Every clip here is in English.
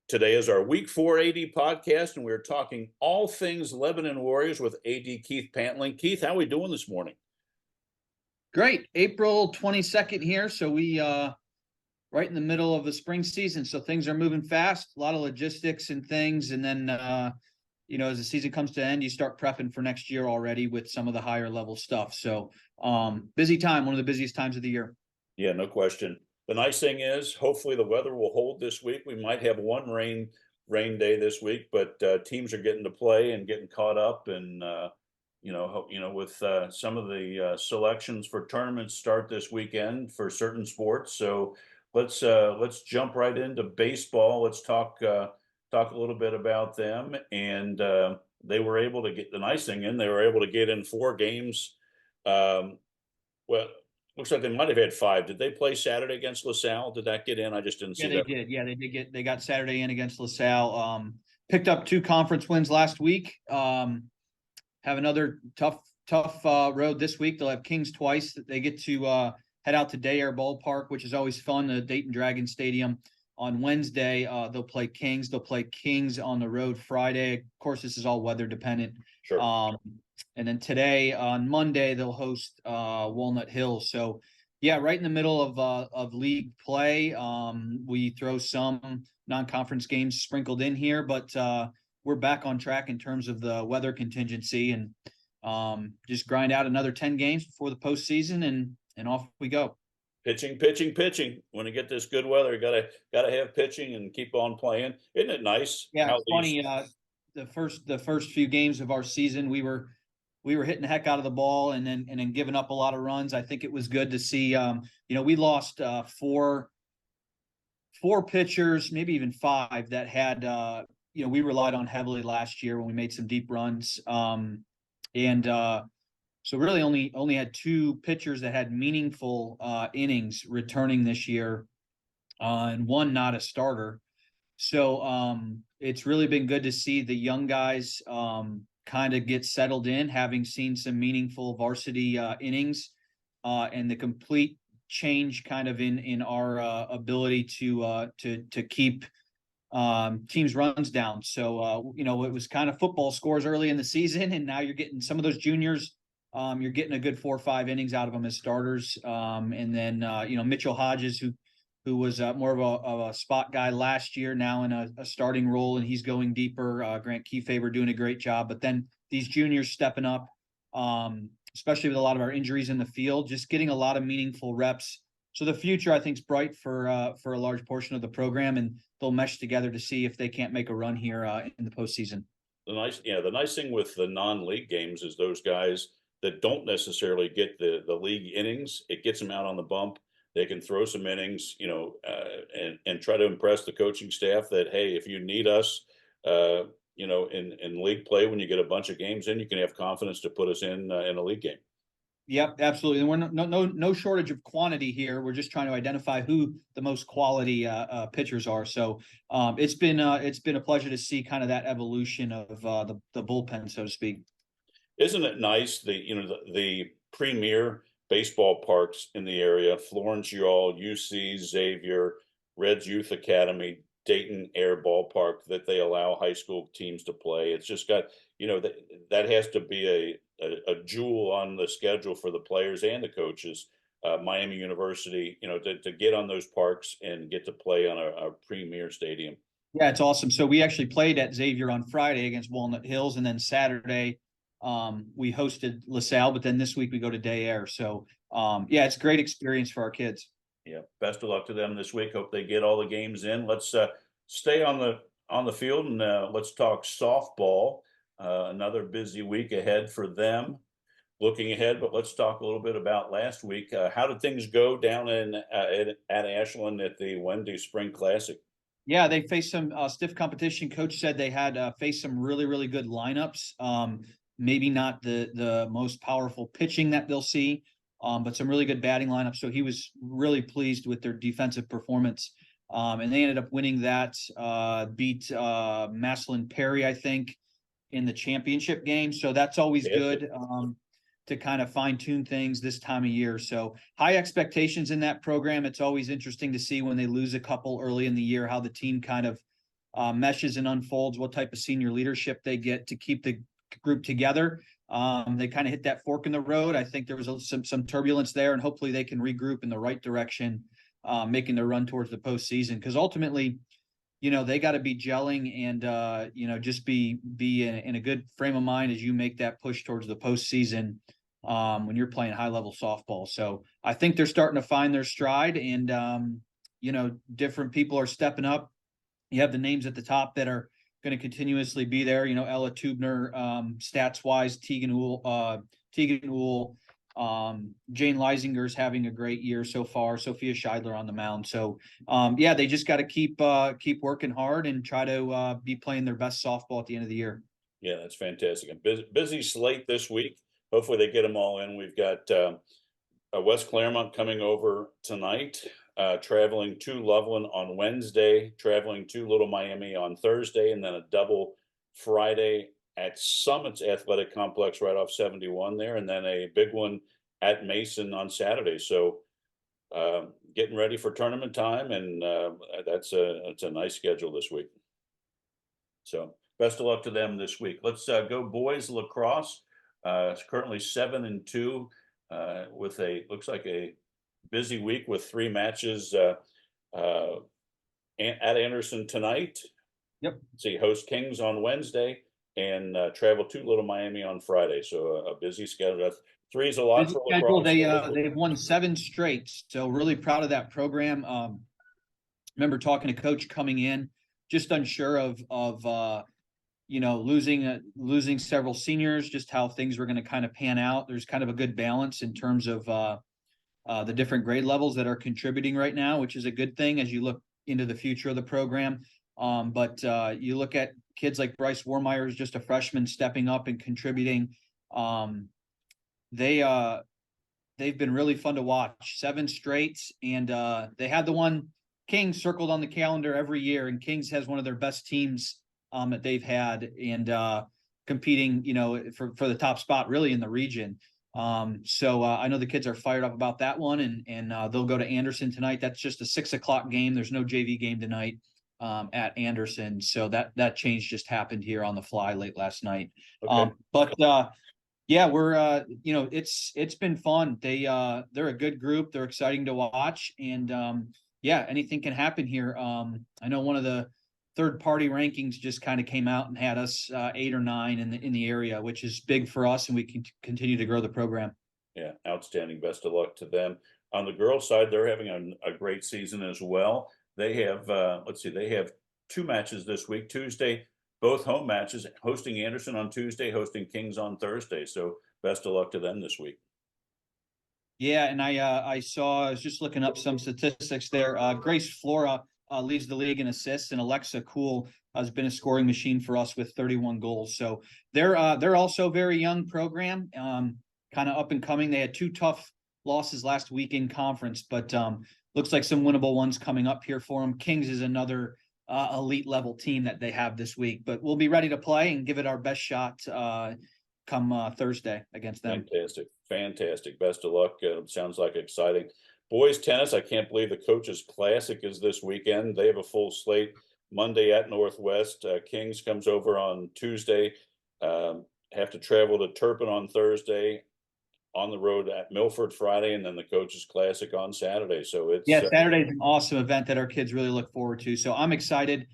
Today is our Week 4 AD podcast, and we're talking all things Lebanon Warriors with AD Keith Pantling. Keith, how are we doing this morning? Great. April 22nd here. So we right in the middle of the spring season. So things are moving fast, a lot of logistics and things. And then as the season comes to an end, you start prepping for next year already with some of the higher level stuff. So busy time, one of the busiest times of the year. Yeah, no question. The nice thing is, hopefully the weather will hold this week. We might have one rain day this week, but teams are getting to play and getting caught up, and with some of the selections for tournaments start this weekend for certain sports. So let's jump right into baseball. Let's talk a little bit about them, and they were able to get the nice thing in. They were able to get in 4 games. Well, looks like they might have had 5. Did they play Saturday against LaSalle? Did that get in? I just didn't see that. Did. Yeah, they got Saturday in against LaSalle. Picked up 2 conference wins last week. Have another tough road this week. They'll have Kings twice. They get to head out to Day Air Ballpark, which is always fun, the Dayton Dragon Stadium. On Wednesday, they'll play Kings. They'll play Kings on the road Friday. Of course, this is all weather dependent. Sure. And then today, on Monday, they'll host Walnut Hills. So, yeah, right in the middle of league play. We throw some non-conference games sprinkled in here, but we're back on track in terms of the weather contingency, and just grind out another 10 games before the postseason, and off we go. Pitching. When you get this good weather, you gotta have pitching and keep on playing. Isn't it nice? Yeah, it's funny. The first few games of our season, we were hitting the heck out of the ball and then giving up a lot of runs. I think it was good to see. We lost 4 pitchers, maybe even 5 that had we relied on heavily last year when we made some deep runs. So really only had 2 pitchers that had meaningful innings returning this year, and 1 not a starter. So it's really been good to see the young guys kind of get settled in, having seen some meaningful varsity innings, and the complete change kind of in our ability to keep teams' runs down. So it was kind of football scores early in the season, and now you're getting some of those juniors. You're getting a good 4 or 5 innings out of them as starters, and then Mitchell Hodges, who was more of a spot guy last year, now in a starting role, and he's going deeper. Grant Kiefaber doing a great job, but then these juniors stepping up, especially with a lot of our injuries in the field, just getting a lot of meaningful reps. So the future, I think, is bright for a large portion of the program, and they'll mesh together to see if they can't make a run here in the postseason. The nice thing with the non-league games is those guys that don't necessarily get the league innings, it gets them out on the bump. They can throw some innings, and try to impress the coaching staff that, hey, if you need us, in league play, when you get a bunch of games in, you can have confidence to put us in a league game. Yep, absolutely. And we're no shortage of quantity here. We're just trying to identify who the most quality pitchers are. So it's been a pleasure to see kind of that evolution of the bullpen, so to speak. Isn't it nice the premier baseball parks in the area, Florence Y'all, UC, Xavier, Reds Youth Academy, Dayton Air Ballpark, that they allow high school teams to play? It's just got, that has to be a jewel on the schedule for the players and the coaches. Miami University, to get on those parks and get to play on a premier stadium. Yeah, it's awesome. So we actually played at Xavier on Friday against Walnut Hills, and then Saturday we hosted LaSalle, but then this week we go to Day Air. So it's a great experience for our kids. Yeah, best of luck to them this week. Hope they get all the games in. Let's stay on the field, and let's talk softball. Another busy week ahead for them. Looking ahead, but let's talk a little bit about last week. How did things go down at Ashland at the Wendy Spring Classic? Yeah, they faced some stiff competition. Coach said they had faced some really, really good lineups. Maybe not the most powerful pitching that they'll see, but some really good batting lineups. So he was really pleased with their defensive performance. And they ended up winning that, beat Maslin Perry, I think, in the championship game. So that's always good to kind of fine tune things this time of year. So high expectations in that program. It's always interesting to see when they lose a couple early in the year, how the team kind of meshes and unfolds, what type of senior leadership they get to keep the group together. They kind of hit that fork in the road. I think there was some turbulence there, and hopefully they can regroup in the right direction, making their run towards the postseason. Because ultimately, they got to be gelling and just be in a good frame of mind as you make that push towards the postseason when you're playing high level softball. So I think they're starting to find their stride, and different people are stepping up. You have the names at the top that are going to continuously be there. Ella Tubner, stats wise, Tegan Uhl, Jane Leisinger's having a great year so far. Sophia Scheidler on the mound. So they just got to keep working hard and try to be playing their best softball at the end of the year. Yeah, that's fantastic. A busy slate this week. Hopefully they get them all in. We've got West Claremont coming over tonight, traveling to Loveland on Wednesday, traveling to Little Miami on Thursday, and then a double Friday at Summit's Athletic Complex right off 71 there, and then a big one at Mason on Saturday. So getting ready for tournament time, and it's a nice schedule this week. So best of luck to them this week. Let's go boys lacrosse. It's currently 7-2 with looks like a busy week with 3 matches at Anderson tonight. Yep. See, host Kings on Wednesday and travel to Little Miami on Friday. So a busy schedule. 3 is a lot for lacrosse. They've won 7 straight, so really proud of that program. Remember talking to coach coming in, just unsure of losing several seniors, just how things were going to kind of pan out. There's kind of a good balance in terms of the different grade levels that are contributing right now, which is a good thing as you look into the future of the program. But you look at kids like Bryce Warmeyer, is just a freshman stepping up and contributing. They've been really fun to watch. 7 straight, and they had the one Kings circled on the calendar every year, and Kings has one of their best teams that they've had, and competing, for the top spot really in the region. So I know the kids are fired up about that one, and they'll go to Anderson tonight. That's just a 6:00 game. There's no JV game tonight at Anderson. So that change just happened here on the fly late last night. Okay. We're it's been fun. They're a good group. They're exciting to watch, and anything can happen here. I know one of the third-party rankings just kind of came out and had us 8 or 9 in the area, which is big for us, and we can continue to grow the program. Yeah, outstanding. Best of luck to them. On the girls' side, they're having a great season as well. They have they have 2 matches this week. Tuesday, both home matches, hosting Anderson on Tuesday, hosting Kings on Thursday. So best of luck to them this week. Yeah, and I was just looking up some statistics there. Grace Flora leads the league in assists, and Alexa Cool has been a scoring machine for us with 31 goals. So they're also a very young program, kind of up and coming. They had 2 tough losses last week in conference, but looks like some winnable ones coming up here for them. Kings is another elite level team that they have this week, but we'll be ready to play and give it our best shot come Thursday against them. Fantastic. Best of luck. Sounds like exciting. Boys tennis, I can't believe the Coaches Classic is this weekend. They have a full slate Monday at Northwest. Kings comes over on Tuesday. Have to travel to Turpin on Thursday, on the road at Milford Friday, and then the Coaches Classic on Saturday. So it's Saturday's an awesome event that our kids really look forward to. So I'm excited.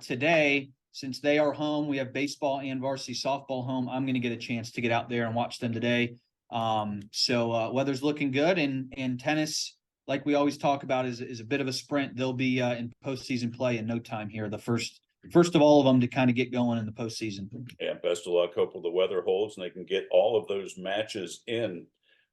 Today, since they are home, we have baseball and varsity softball home. I'm going to get a chance to get out there and watch them today. So weather's looking good, and tennis, like we always talk about, is a bit of a sprint. They'll be in postseason play in no time here. The first of all of them to kind of get going in the postseason. Yeah, best of luck. Hopefully the weather holds and they can get all of those matches in.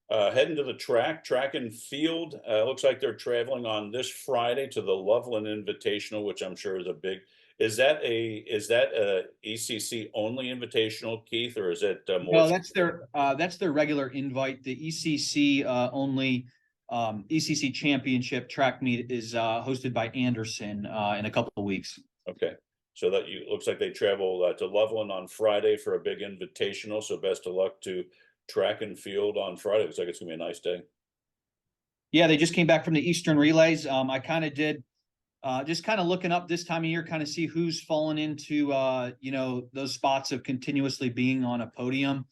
Heading to the track and field. Looks like they're traveling on this Friday to the Loveland Invitational, which I'm sure is a big. Is that a ECC only invitational, Keith, or is it more? No, that's their regular invite. The ECC only ECC championship track meet is hosted by Anderson in a couple of weeks. Okay, so looks like they travel to Loveland on Friday for a big invitational. So best of luck to track and field on Friday. Looks like it's gonna be a nice day. Yeah, they just came back from the Eastern Relays. I kind of did just kind of looking up this time of year, kind of see who's fallen into, those spots of continuously being on a podium.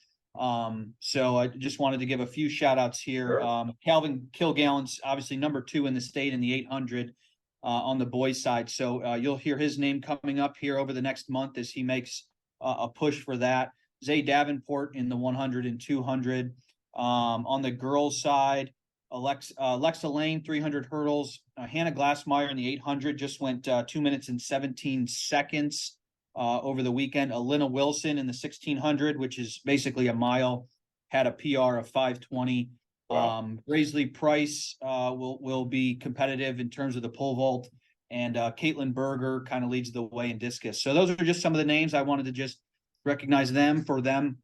So I just wanted to give a few shout outs here. Sure. Calvin Kilgallen's obviously number 2 in the state in the 800 on the boys side. So you'll hear his name coming up here over the next month as he makes a push for that. Zay Davenport in the 100 and 200. On the girls side, Alexa Lane, 300 hurdles. Hannah Glassmeyer in the 800 just went 2 minutes and 17 seconds over the weekend. Alina Wilson in the 1600, which is basically a mile, had a PR of 5:20. Wow. Graisley Price will be competitive in terms of the pole vault, and Caitlin Berger kind of leads the way in discus. So those are just some of the names. I wanted to just recognize them for them,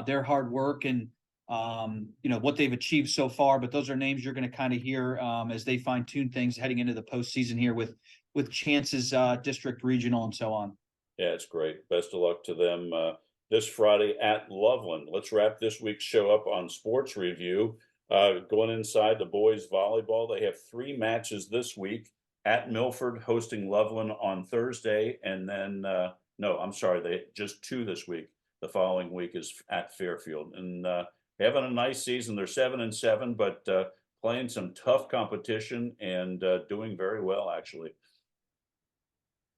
their hard work and what they've achieved so far. But those are names you're going to kind of hear as they fine tune things heading into the postseason here with chances, district, regional, and so on. Yeah, it's great. Best of luck to them this Friday at Loveland. Let's wrap this week's show up on Sports Review. Going inside the boys volleyball, they have 3 matches this week at Milford, hosting Loveland on Thursday, and then no, I'm sorry, they just 2 this week. The following week is at Fairfield, and having a nice season. They're 7-7, but playing some tough competition and doing very well, actually.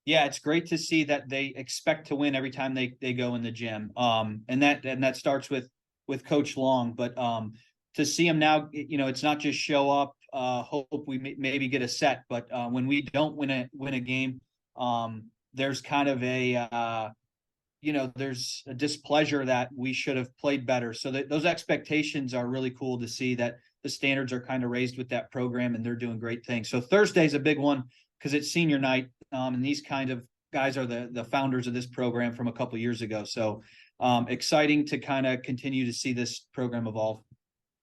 Yeah, it's great to see that they expect to win every time they go in the gym. And that starts with Coach Long. But to see them now, it's not just show up, hope we maybe get a set, but when we don't win a game, there's kind of a there's a displeasure that we should have played better. So those expectations are really cool to see that the standards are kind of raised with that program, and they're doing great things. So Thursday's a big one because it's senior night. And these kind of guys are the founders of this program from a couple years ago. So exciting to kind of continue to see this program evolve.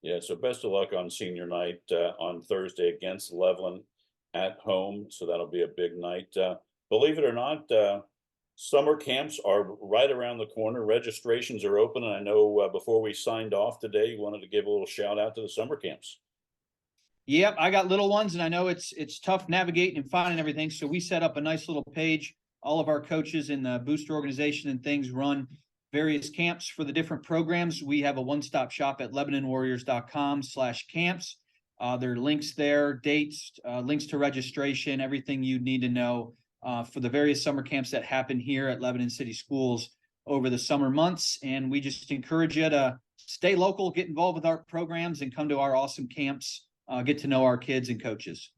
Yeah, so best of luck on senior night on Thursday against Loveland at home. So that'll be a big night. Believe it or not, summer camps are right around the corner. Registrations are open. And I know before we signed off today, you wanted to give a little shout out to the summer camps. Yep, I got little ones, and I know it's tough navigating and finding everything. So we set up a nice little page. All of our coaches in the booster organization and things run various camps for the different programs. We have a one-stop shop at LebanonWarriors.com/camps. There are links there, dates, links to registration, everything you need to know for the various summer camps that happen here at Lebanon City Schools over the summer months. And we just encourage you to stay local, get involved with our programs, and come to our awesome camps. Get to know our kids and coaches.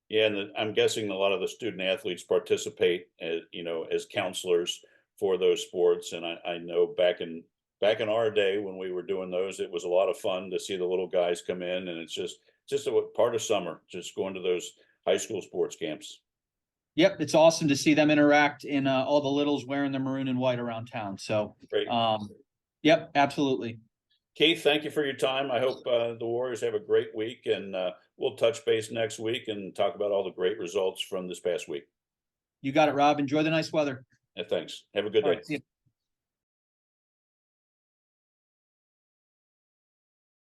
Yeah, and I'm guessing a lot of the student athletes participate, as counselors for those sports. And I know back in our day when we were doing those, it was a lot of fun to see the little guys come in, and it's just a part of summer, just going to those high school sports camps. Yep, it's awesome to see them interact in all the littles wearing the maroon and white around town. So, Great. Yep, absolutely. Keith, thank you for your time. I hope the Warriors have a great week, and we'll touch base next week and talk about all the great results from this past week. You got it, Rob. Enjoy the nice weather. Thanks. Have a good day. See you.